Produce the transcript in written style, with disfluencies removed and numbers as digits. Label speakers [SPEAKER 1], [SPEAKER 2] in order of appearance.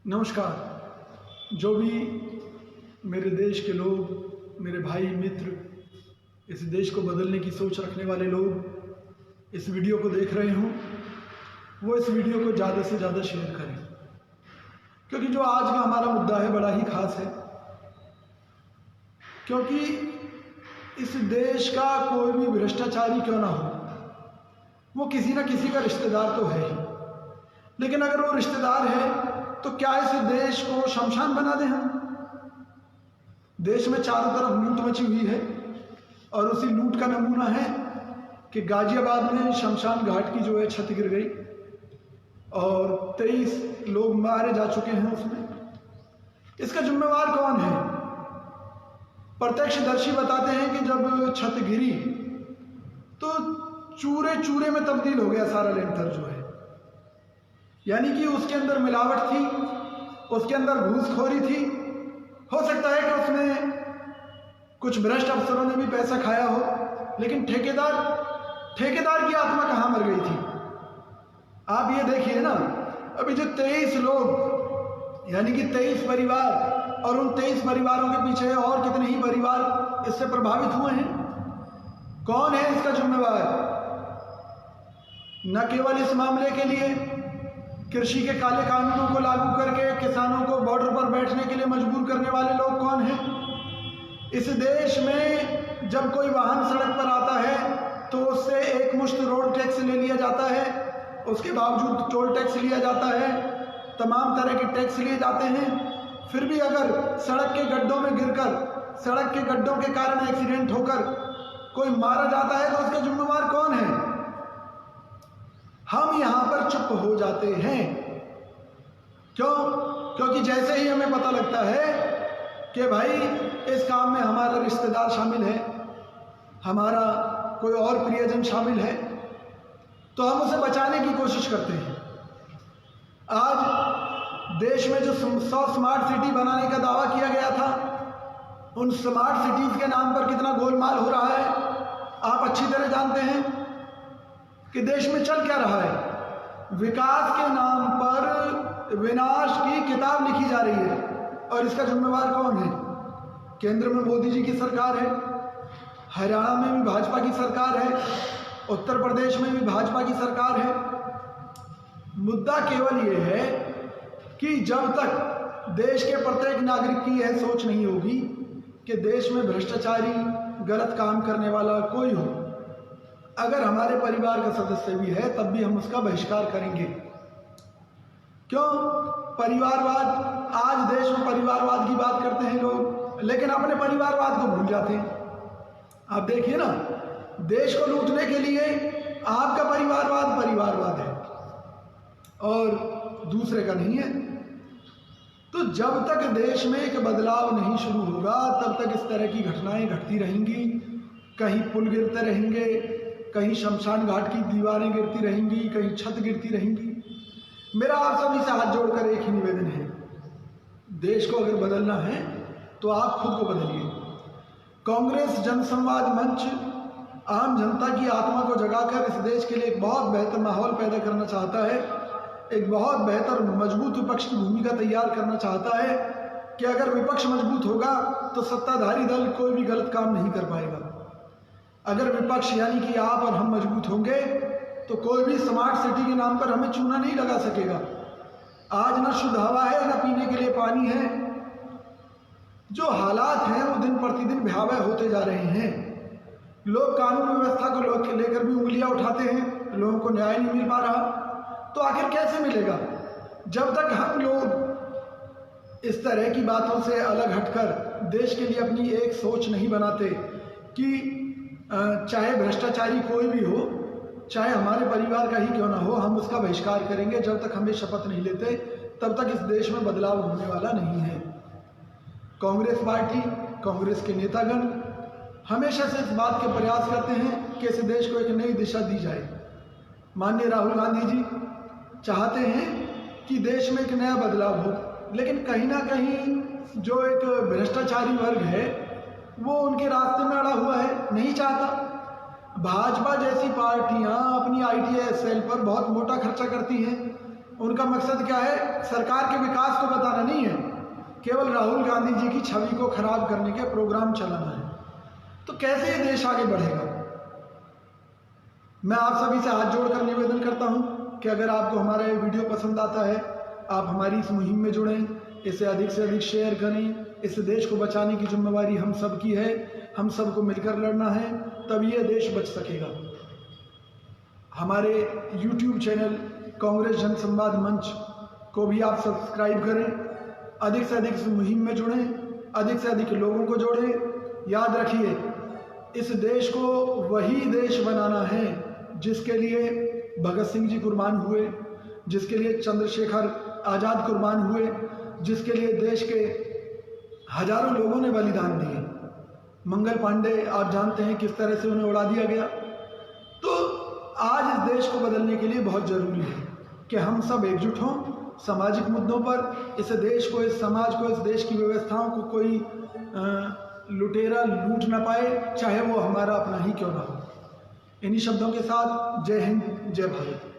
[SPEAKER 1] नमस्कार। जो भी मेरे देश के लोग, मेरे भाई मित्र, इस देश को बदलने की सोच रखने वाले लोग इस वीडियो को देख रहे हों, वो इस वीडियो को ज़्यादा से ज़्यादा शेयर करें, क्योंकि जो आज का हमारा मुद्दा है बड़ा ही खास है। क्योंकि इस देश का कोई भी भ्रष्टाचारी क्यों ना हो, वो किसी न किसी का रिश्तेदार तो है ही। लेकिन अगर वो रिश्तेदार है तो क्या इस देश को शमशान बना दें हम? देश में चारों तरफ लूट मची हुई है और उसी लूट का नमूना है कि गाजियाबाद में शमशान घाट की जो है छत गिर गई और 23 लोग मारे जा चुके हैं उसमें। इसका जिम्मेवार कौन है? प्रत्यक्षदर्शी बताते हैं कि जब छत गिरी तो चूरे चूरे में तब्दील हो गया सारा लेंटर जो है, यानी कि उसके अंदर मिलावट थी, उसके अंदर घूसखोरी थी। हो सकता है कि उसमें कुछ भ्रष्ट अफसरों ने भी पैसा खाया हो, लेकिन ठेकेदार की आत्मा कहाँ मर गई थी? आप ये देखिए ना, अभी जो 23 लोग यानी कि 23 परिवार, और उन 23 परिवारों के पीछे और कितने ही परिवार इससे प्रभावित हुए हैं। कौन है इसका जिम्मेवार? न केवल इस मामले के लिए कृषि के काले कानूनों को लागू करके किसानों को बॉर्डर पर बैठने के लिए मजबूर करने वाले लोग कौन हैं? इस देश में जब कोई वाहन सड़क पर आता है तो उससे एक मुश्त रोड टैक्स ले लिया जाता है, उसके बावजूद टोल टैक्स लिया जाता है, तमाम तरह के टैक्स लिए जाते हैं। फिर भी अगर सड़क के गड्ढों में गिरकर, सड़क के गड्ढों के कारण एक्सीडेंट होकर कोई मारा जाता है तो उसका जिम्मेवार कौन है? हम यहाँ पर चुप हो जाते हैं। क्यों? क्योंकि जैसे ही हमें पता लगता है कि भाई इस काम में हमारा रिश्तेदार शामिल है, हमारा कोई और प्रियजन शामिल है, तो हम उसे बचाने की कोशिश करते हैं। आज देश में जो 100 स्मार्ट सिटी बनाने का दावा किया गया था, उन स्मार्ट सिटीज के नाम पर कितना गोलमाल हो रहा है आप अच्छी तरह जानते हैं कि देश में चल क्या रहा है। विकास के नाम पर विनाश की किताब लिखी जा रही है, और इसका जिम्मेवार कौन है? केंद्र में मोदी जी की सरकार है, हरियाणा में भी भाजपा की सरकार है, उत्तर प्रदेश में भी भाजपा की सरकार है। मुद्दा केवल ये है कि जब तक देश के प्रत्येक नागरिक की यह सोच नहीं होगी कि देश में भ्रष्टाचारी, गलत काम करने वाला कोई हो, अगर हमारे परिवार का सदस्य भी है तब भी हम उसका बहिष्कार करेंगे। क्यों? परिवारवाद, आज देश में परिवारवाद की बात करते हैं लोग, लेकिन अपने परिवारवाद को भूल जाते हैं। आप देखिए ना, देश को लूटने के लिए आपका परिवारवाद है और दूसरे का नहीं है। तो जब तक देश में एक बदलाव नहीं शुरू होगा तब तक इस तरह की घटनाएं घटती रहेंगी। कहीं पुल गिरते रहेंगे, कहीं शमशान घाट की दीवारें गिरती रहेंगी, कहीं छत गिरती रहेंगी। मेरा आप सभी से हाथ जोड़कर एक ही निवेदन है, देश को अगर बदलना है तो आप खुद को बदलिए। कांग्रेस जनसंवाद मंच आम जनता की आत्मा को जगाकर इस देश के लिए एक बहुत बेहतर माहौल पैदा करना चाहता है, एक बहुत बेहतर मजबूत विपक्ष की भूमिका तैयार करना चाहता है कि अगर विपक्ष मजबूत होगा तो सत्ताधारी दल कोई भी गलत काम नहीं कर पाएगा। अगर विपक्ष यानी कि आप और हम मजबूत होंगे तो कोई भी स्मार्ट सिटी के नाम पर हमें चूना नहीं लगा सकेगा। आज ना शुद्ध हवा है, ना पीने के लिए पानी है। जो हालात हैं वो दिन प्रतिदिन भयावह होते जा रहे हैं। लोग कानून व्यवस्था को लेकर भी उंगलियां उठाते हैं, लोगों को न्याय नहीं मिल पा रहा। तो आखिर कैसे मिलेगा? जब तक हम लोग इस तरह की बातों से अलग हटकर देश के लिए अपनी एक सोच नहीं बनाते कि चाहे भ्रष्टाचारी कोई भी हो, चाहे हमारे परिवार का ही क्यों ना हो, हम उसका बहिष्कार करेंगे। जब तक हम ये शपथ नहीं लेते तब तक इस देश में बदलाव होने वाला नहीं है। कांग्रेस पार्टी, कांग्रेस के नेतागण हमेशा से इस बात के प्रयास करते हैं कि इस देश को एक नई दिशा दी जाए। माननीय राहुल गांधी जी चाहते हैं कि देश में एक नया बदलाव हो, लेकिन कहीं ना कहीं जो एक भ्रष्टाचारी वर्ग है वो उनके रास्ते में अड़ा हुआ है, नहीं चाहता। भाजपा जैसी पार्टियां अपनी ITI सेल पर बहुत मोटा खर्चा करती हैं, उनका मकसद क्या है? सरकार के विकास को बताना नहीं है, केवल राहुल गांधी जी की छवि को खराब करने के प्रोग्राम चलाना है। तो कैसे ये देश आगे बढ़ेगा? मैं आप सभी से हाथ जोड़कर निवेदन करता हूं कि अगर आपको हमारा ये वीडियो पसंद आता है, आप हमारी इस मुहिम में जुड़ें, इसे अधिक से अधिक शेयर करें। इस देश को बचाने की जिम्मेवारी हम सब की है, हम सबको मिलकर लड़ना है, तभी ये देश बच सकेगा। हमारे YouTube चैनल कांग्रेस जन संवाद मंच को भी आप सब्सक्राइब करें, अधिक से अधिक इस मुहिम में जुड़ें, अधिक से अधिक लोगों को जोड़ें। याद रखिए, इस देश को वही देश बनाना है जिसके लिए भगत सिंह जी कुर्बान हुए, जिसके लिए चंद्रशेखर आज़ाद कुर्बान हुए, जिसके लिए देश के हजारों लोगों ने बलिदान दिए। मंगल पांडे आप जानते हैं किस तरह से उन्हें उड़ा दिया गया। तो आज इस देश को बदलने के लिए बहुत ज़रूरी है कि हम सब एकजुट हों सामाजिक मुद्दों पर। इस देश को, इस समाज को, इस देश की व्यवस्थाओं को कोई लुटेरा लूट ना पाए, चाहे वो हमारा अपना ही क्यों ना हो। इन्हीं शब्दों के साथ जय हिंद, जय भारत।